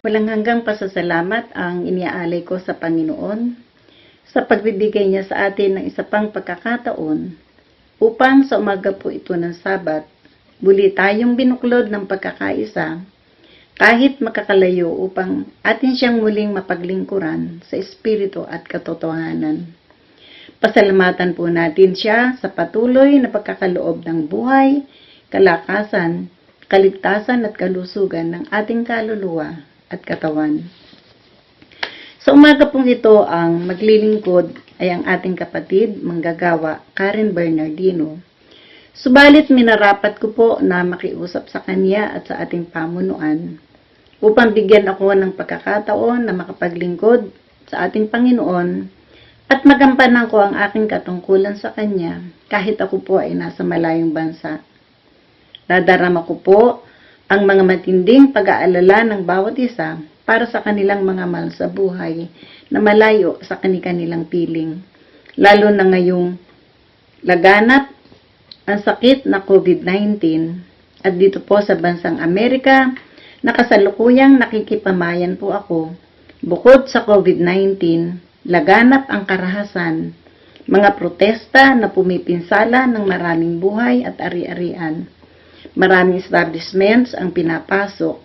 Walang hanggang pasasalamat ang iniaalay ko sa Panginoon sa pagbibigay niya sa atin ng isa pang pagkakataon upang sa umaga po ito ng Sabat, muli tayong binuklod ng pagkakaisa kahit makakalayo upang atin siyang muling mapaglingkuran sa Espiritu at katotohanan. Pasalamatan po natin siya sa patuloy na pagkakaloob ng buhay, kalakasan, kaligtasan at kalusugan ng ating kaluluwa at katawan. Sa umaga pong ito, ang maglilingkod ay ang ating kapatid, manggagawa, Karen Bernardino. Subalit minarapat ko po na makiusap sa kanya at sa ating pamunuan upang bigyan ako ng pagkakataon na makapaglingkod sa ating Panginoon at magampanan ko ang aking katungkulan sa kanya kahit ako po ay nasa malayong bansa. Dadarama ko po ang mga matinding pag-aalala ng bawat isa para sa kanilang mga mahal sa buhay na malayo sa kanilang piling. Lalo na ngayong laganap ang sakit na COVID-19 at dito po sa bansang Amerika, nakasalukuyang nakikipamayan po ako. Bukod sa COVID-19, laganap ang karahasan, mga protesta na pumipinsala ng maraming buhay at ari-arian. Maraming establishments ang pinapasok,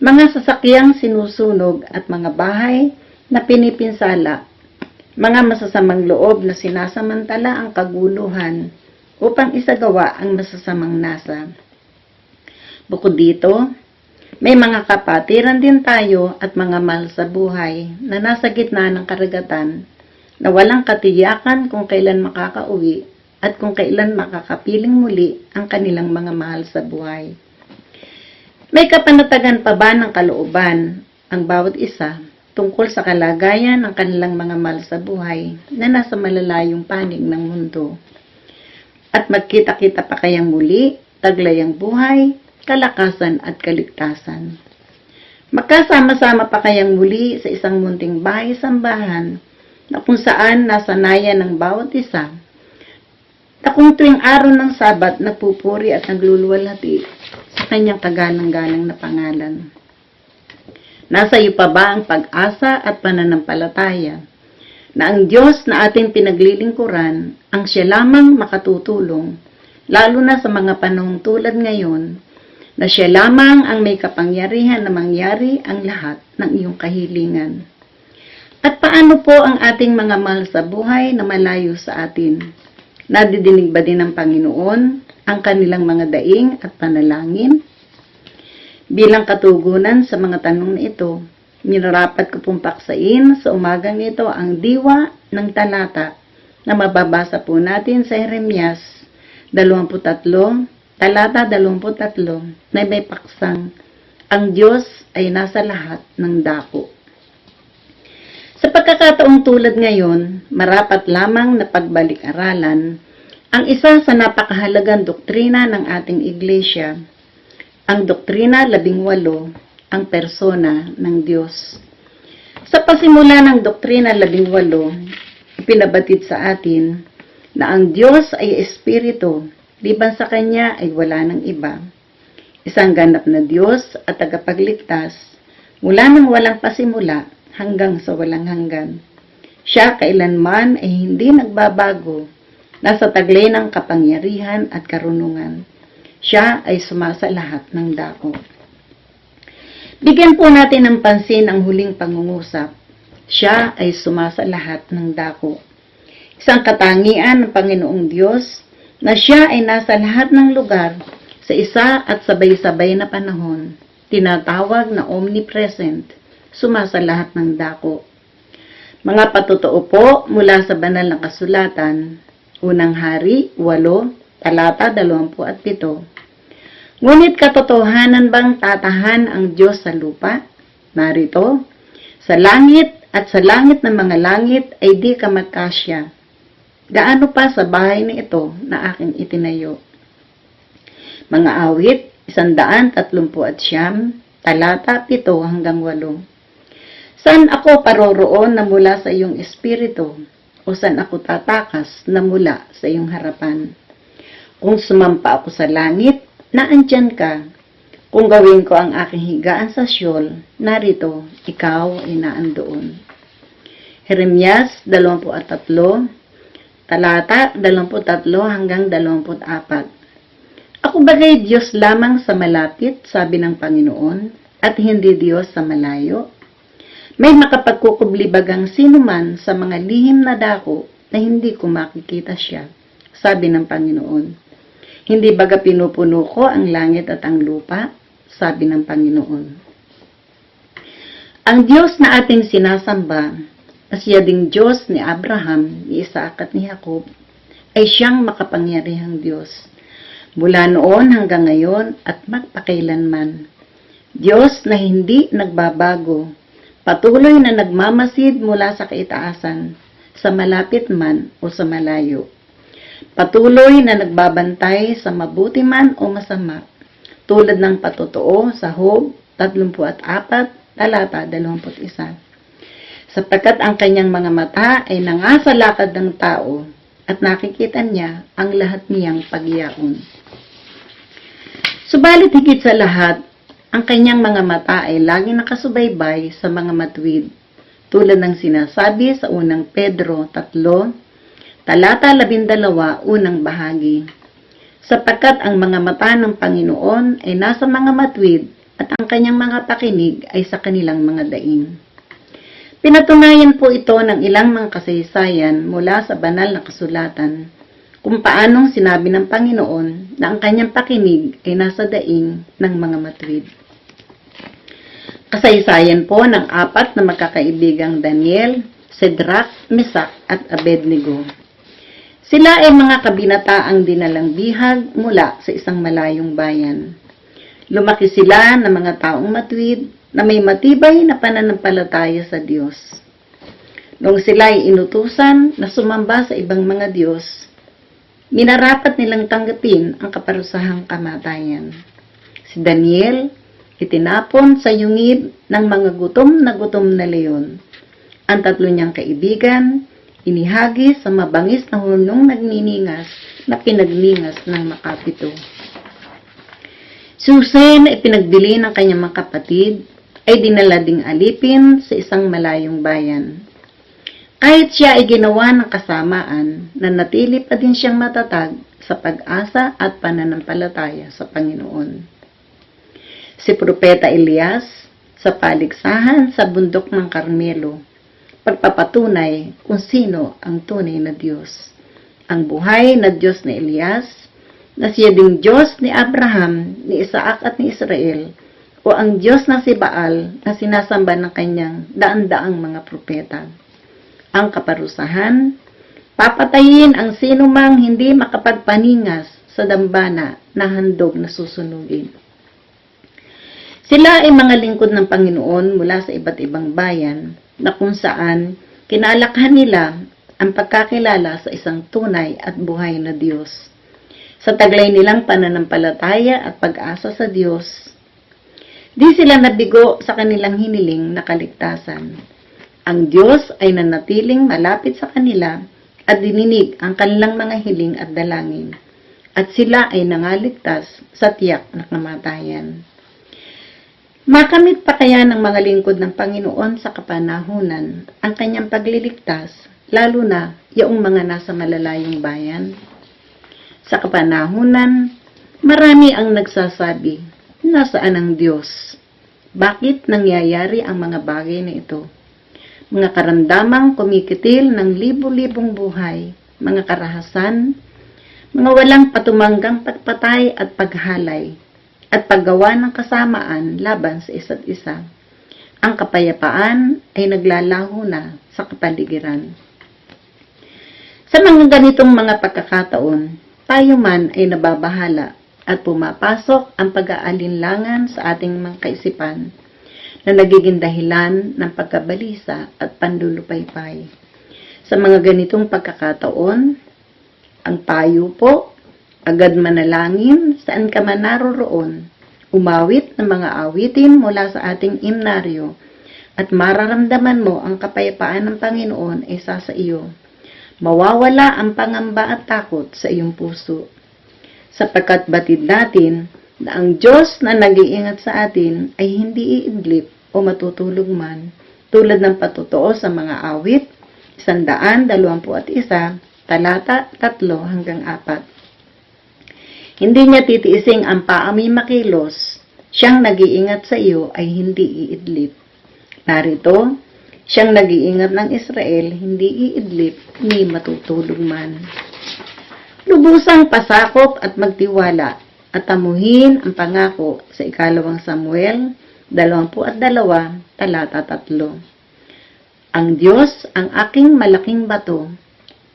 mga sasakyang sinusunog at mga bahay na pinipinsala, mga masasamang loob na sinasamantala ang kaguluhan upang isagawa ang masasamang nasa. Bukod dito, may mga kapatiran din tayo at mga mahal sa buhay na nasa gitna ng karagatan na walang katiyakan kung kailan makakauwi at kung kailan makakapiling muli ang kanilang mga mahal sa buhay. May kapanatagan pa ba ng kalooban ang bawat isa tungkol sa kalagayan ng kanilang mga mahal sa buhay na nasa malalayong panig ng mundo? At magkita-kita pa kayang muli, taglay ang buhay, kalakasan at kaligtasan. Magkasama-sama pa kayang muli sa isang munting bahay-sambahan na kung saan nasanayan ng bawat isa na kung tuwing araw ng Sabat nagpupuri at nagluluwalhati sa kanyang kagalang-galang na pangalan. Nasa iyo pa ba ang pag-asa at pananampalataya na ang Diyos na ating pinaglilingkuran ang siya lamang makatutulong, lalo na sa mga panahong tulad ngayon, na siya lamang ang may kapangyarihan na mangyari ang lahat ng iyong kahilingan? At paano po ang ating mga mahal sa buhay na malayo sa atin? Nadidinig ba din ng Panginoon ang kanilang mga daing at panalangin? Bilang katugunan sa mga tanong na ito, minarapat ko pong paksain sa umagang ito ang diwa ng talata na mababasa po natin sa Jeremias 23, talata 23, na may paksang, ang Diyos ay nasa lahat ng dako. Sa pagkakataong tulad ngayon, marapat lamang na pagbalik-aralan ang isa sa napakahalagang doktrina ng ating iglesia, ang doktrina 18, ang persona ng Diyos. Sa pasimula ng doktrina 18, ipinabatid sa atin na ang Diyos ay Espiritu, liban sa Kanya ay wala ng iba. Isang ganap na Diyos at tagapagligtas mula nang walang pasimula hanggang sa walang hanggan. Siya kailanman ay hindi nagbabago, nasa taglay ng kapangyarihan at karunungan. Siya ay sumasa lahat ng dako. Bigyan po natin ng pansin ang huling pangungusap. Siya ay sumasa lahat ng dako. Isang katangian ng Panginoong Diyos na siya ay nasa lahat ng lugar sa isa at sabay-sabay na panahon, tinatawag na omnipresent, sumasa lahat ng dako. Mga patotoo po mula sa banal na kasulatan, Unang Hari 8, talata 27. Ngunit katotohanan bang tatahan ang Diyos sa lupa? Narito, sa langit at sa langit ng mga langit ay di ka magkasya. Gaano pa sa bahay na ito na aking itinayo? Mga awit 139, talata 7 hanggang 8. Saan ako paroroon na mula sa iyong espiritu? O saan ako tatakas na mula sa iyong harapan? Kung sumampa ako sa langit, naandyan ka. Kung gawin ko ang aking higaan sa Sheol, narito, ikaw ay naandoon. Jeremias 23, talata 23 hanggang 24. Ako bagay Diyos lamang sa malapit, sabi ng Panginoon, at hindi Diyos sa malayo? May makapagkukublibagang sinuman sa mga lihim na dako na hindi ko makikita siya, sabi ng Panginoon. Hindi baga pinupuno ko ang langit at ang lupa, sabi ng Panginoon. Ang Diyos na ating sinasamba, na siya ding Diyos ni Abraham, ni Isaac at ni Jacob, ay siyang makapangyarihang Diyos, mula noon hanggang ngayon at magpakailanman. Diyos na hindi nagbabago, patuloy na nagmamasid mula sa kaitaasan, sa malapit man o sa malayo. Patuloy na nagbabantay sa mabuti man o masama, tulad ng patotoo sa Job 34, talata 21. Sapagkat ang kanyang mga mata ay nangasalakad ng tao at nakikita niya ang lahat niyang pagyaon. Subalit higit sa lahat, ang kanyang mga mata ay laging nakasubaybay sa mga matuwid, tulad ng sinasabi sa unang Pedro 3, talata 12, unang bahagi. Sapagkat ang mga mata ng Panginoon ay nasa mga matuwid at ang kanyang mga pakinig ay sa kanilang mga daing. Pinatunayan po ito ng ilang mga kasaysayan mula sa banal na kasulatan kung paanong sinabi ng Panginoon na ang kanyang pakinig ay nasa daing ng mga matuwid. Kasaysayan po ng 4 na magkakaibigang Daniel, Shadrach, Meshach at Abednego. Sila ay mga kabinataang dinalang bihag mula sa isang malayong bayan. Lumaki sila ng mga taong matuwid na may matibay na pananampalataya sa Diyos. Noong sila ay inutusan na sumamba sa ibang mga Diyos, minarapat nilang tanggapin ang kaparusahang kamatayan. Si Daniel, itinapon sa yungib ng mga gutom na leon. Ang 3 niyang kaibigan, inihagi sa mabangis na hulong nagniningas na pinagningas ng makapito. Si Jose na ipinagbili ng kanyang mga kapatid, ay dinala ding alipin sa isang malayong bayan. Kahit siya ay ginawa ng kasamaan, nanatili pa din siyang matatag sa pag-asa at pananampalataya sa Panginoon. Si Propeta Elias, sa paligsahan sa bundok ng Carmelo, pagpapatunay kung sino ang tunay na Diyos. Ang buhay na Diyos ni Elias, na siya ding Diyos ni Abraham, ni Isaac at ni Israel, o ang Diyos na si Baal na sinasamba ng kanyang daan-daang mga propeta. Ang kaparusahan, papatayin ang sinumang hindi makapagpaningas sa dambana na handog na susunugin. Sila ay mga lingkod ng Panginoon mula sa iba't ibang bayan na kung saan kinalakhan nila ang pagkakilala sa isang tunay at buhay na Diyos. Sa taglay nilang pananampalataya at pag-asa sa Diyos, di sila nabigo sa kanilang hiniling na kaligtasan. Ang Diyos ay nanatiling malapit sa kanila at dininig ang kanilang mga hiling at dalangin, at sila ay nangaligtas sa tiyak na kamatayan. Makamit pa kaya ng mga lingkod ng Panginoon sa kapanahunan ang kanyang pagliligtas, lalo na yaong mga nasa malalayong bayan? Sa kapanahunan, marami ang nagsasabi, nasaan ang Diyos? Bakit nangyayari ang mga bagay na ito? Mga karamdamang kumikitil ng libu-libong buhay, mga karahasan, mga walang patumanggang pagpatay at paghalay, at paggawa ng kasamaan laban sa isa't isa. Ang kapayapaan ay naglalaho na sa kapaligiran. Sa mga ganitong mga pagkakataon, tayo man ay nababahala at pumapasok ang pag-aalinlangan sa ating mga kaisipan na nagiging dahilan ng pagkabalisa at panlulupaypay. Sa mga ganitong pagkakataon, ang payo po, agad manalangin saan ka man naroroon, umawit ng mga awitin mula sa ating imnaryo, at mararamdaman mo ang kapayapaan ng Panginoon ay sa iyo. Mawawala ang pangamba at takot sa iyong puso. Sapagkat batid natin na ang Diyos na nag-iingat sa atin ay hindi iidlip o matutulog man, tulad ng patutuo sa mga awit, 121, talata 3 hanggang 4. Hindi niya titiising ang paami makilos, siyang nag-iingat sa iyo ay hindi iidlip. Narito, siyang nag-iingat ng Israel, hindi iidlip ni matutulog man. Lubusang pasakop at magtiwala at tamuhin ang pangako sa 2 Samuel 22, talata 3. Ang Diyos ang aking malaking bato,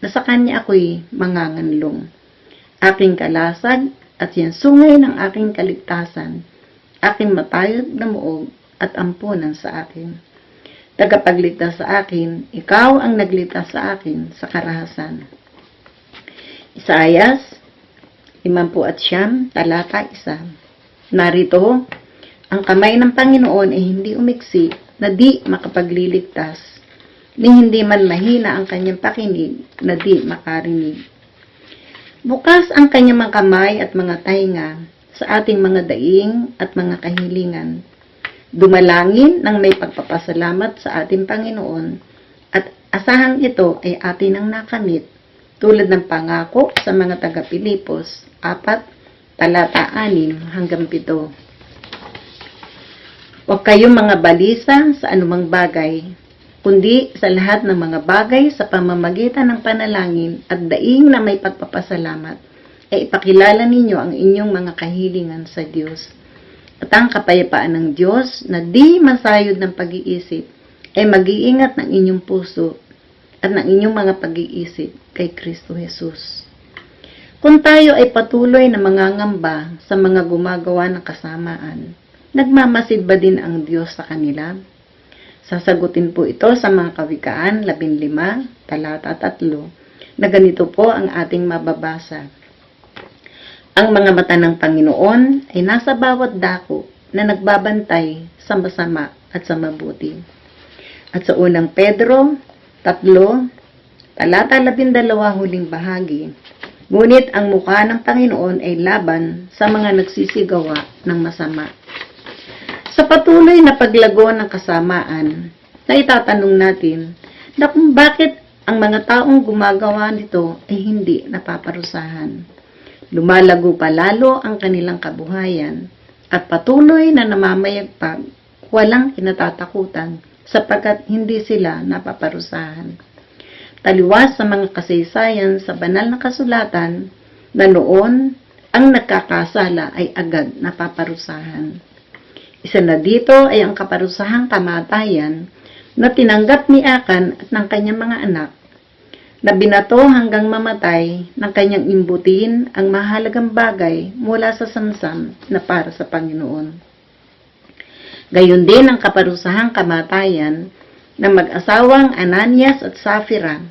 na sa Kanya ako'y manganganlong. Aking kalasag at yan sungay ng aking kaligtasan, aking matayog na muog at ampunan sa akin. Tagapagligtas sa akin, ikaw ang nagligtas sa akin sa karahasan. Isaias 59, talata 1. Narito, ang kamay ng Panginoon ay hindi umiksi na di makapagliligtas, ni hindi man mahina ang kanyang pakinig na di makarinig. Bukas ang kanyang mga kamay at mga tainga sa ating mga daing at mga kahilingan. Dumalangin ng may pagpapasalamat sa ating Panginoon at asahang ito ay atin ang nakamit tulad ng pangako sa mga taga-Pilipos 4, talata 6 hanggang 7. Huwag kayong mga balisa sa anumang bagay, kundi sa lahat ng mga bagay sa pamamagitan ng panalangin at daing na may pagpapasalamat, ay ipakilala ninyo ang inyong mga kahilingan sa Diyos. At ang kapayapaan ng Diyos na di masayod ng pag-iisip ay mag-iingat ng inyong puso at ng inyong mga pag-iisip kay Kristo Jesus. Kung tayo ay patuloy na mangangamba sa mga gumagawa ng kasamaan, nagmamasid ba din ang Diyos sa kanila? Sasagutin po ito sa mga Kawikaan 15, talata 3, na ganito po ang ating mababasa. Ang mga mata ng Panginoon ay nasa bawat dako na nagbabantay sa masama at sa mabuti. At sa unang Pedro 3, talata 12 huling bahagi, ngunit ang mukha ng Panginoon ay laban sa mga nagsisigawa ng masama. Sa patuloy na paglago ng kasamaan, na itatanong natin na kung bakit ang mga taong gumagawa nito ay hindi napaparusahan. Lumalago pa lalo ang kanilang kabuhayan at patuloy na namamayagpag, walang kinatatakutan sapagkat hindi sila napaparusahan. Taliwas sa mga kasaysayan sa banal na kasulatan na noon ang nagkakasala ay agad napaparusahan. Isa na dito ay ang kaparusahang kamatayan na tinanggap ni Akan at ng kanyang mga anak, na binato hanggang mamatay ng kanyang imbutin ang mahalagang bagay mula sa samsam na para sa Panginoon. Gayon din ang kaparusahang kamatayan ng mag-asawang Ananias at Safira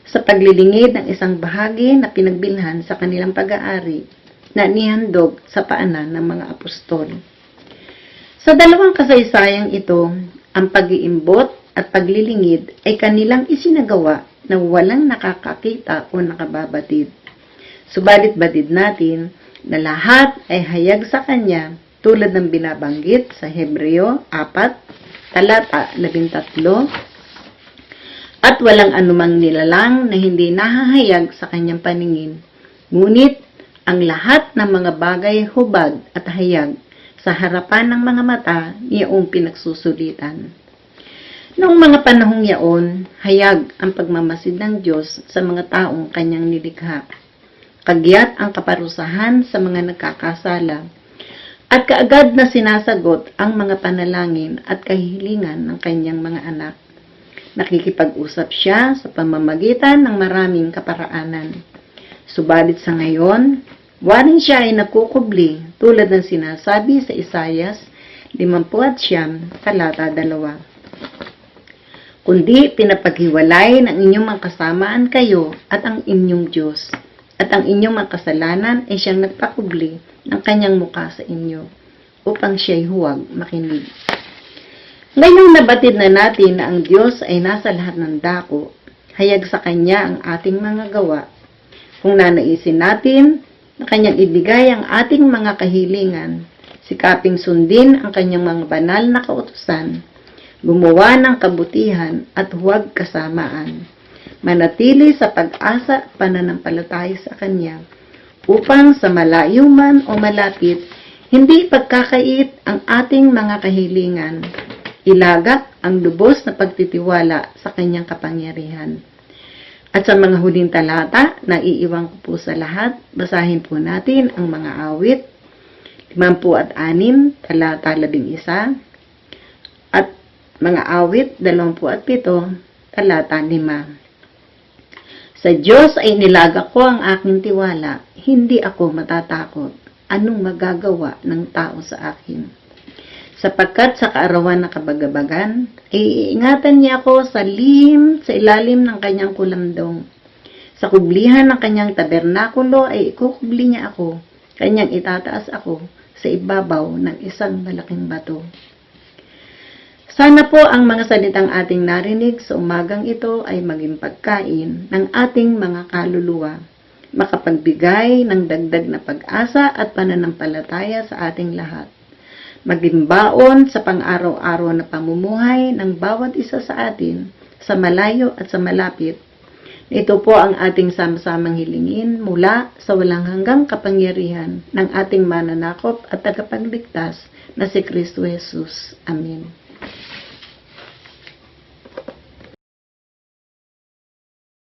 sa paglilingid ng isang bahagi na pinagbilhan sa kanilang pag-aari na nihandog sa paanan ng mga apostol. Sa dalawang kasaysayang ito, ang pag-iimbot at paglilingid ay kanilang isinagawa na walang nakakakita o nakababatid. Subalit batid natin na lahat ay hayag sa Kanya tulad ng binabanggit sa Hebreo 4, talata 13, at walang anumang nilalang na hindi nahahayag sa Kanyang paningin. Ngunit ang lahat ng mga bagay hubad at hayag sa harapan ng mga mata niyong pinagsusulitan. Noong mga panahong yaon, hayag ang pagmamasid ng Diyos sa mga taong Kanyang nilikha. Kagyat ang kaparusahan sa mga nagkakasala, at kaagad na sinasagot ang mga panalangin at kahilingan ng Kanyang mga anak. Nakikipag-usap siya sa pamamagitan ng maraming kaparaanan. Subalit sa ngayon, waring siya ay nakukubli tulad ng sinasabi sa Isaias 50, talata 2. Kundi pinapaghiwalay ng inyong mga kasamaan kayo at ang inyong Diyos, at ang inyong mga kasalanan ay siyang nagpakubli ng kanyang mukha sa inyo, upang siya'y huwag makinig. Ngayong nabatid na natin na ang Diyos ay nasa lahat ng dako, hayag sa Kanya ang ating mga gawa. Kung nanaisin natin na kanyang ibigay ang ating mga kahilingan, sikaping sundin ang kanyang mga banal na kautusan, gumawa ng kabutihan at huwag kasamaan, manatili sa pag-asa at pananampalataya sa Kanya, upang sa malayo man o malapit, hindi pagkakait ang ating mga kahilingan, ilagak ang lubos na pagtitiwala sa Kanyang kapangyarihan. At sa mga huling talata na iiwan ko po sa lahat, basahin po natin ang mga awit, 56, talata 11, at mga awit 27, talata 5. Sa Diyos ay nilaga ko ang aking tiwala, hindi ako matatakot. Anong magagawa ng tao sa akin? Sapagkat sa kaarawan ng kabagabagan, ay iingatan niya ako sa ilalim ng kanyang kulamdong. Sa kublihan ng kanyang tabernakulo ay ikukubli niya ako, kanyang itataas ako sa ibabaw ng isang malaking bato. Sana po ang mga salitang ating narinig sa umagang ito ay maging pagkain ng ating mga kaluluwa, makapagbigay ng dagdag na pag-asa at pananampalataya sa ating lahat. Maging baon sa pang-araw-araw na pamumuhay ng bawat isa sa atin, sa malayo at sa malapit. Ito po ang ating sama-samang hilingin mula sa walang hanggang kapangyarihan ng ating mananakop at tagapagligtas na si Kristo Jesus. Amen.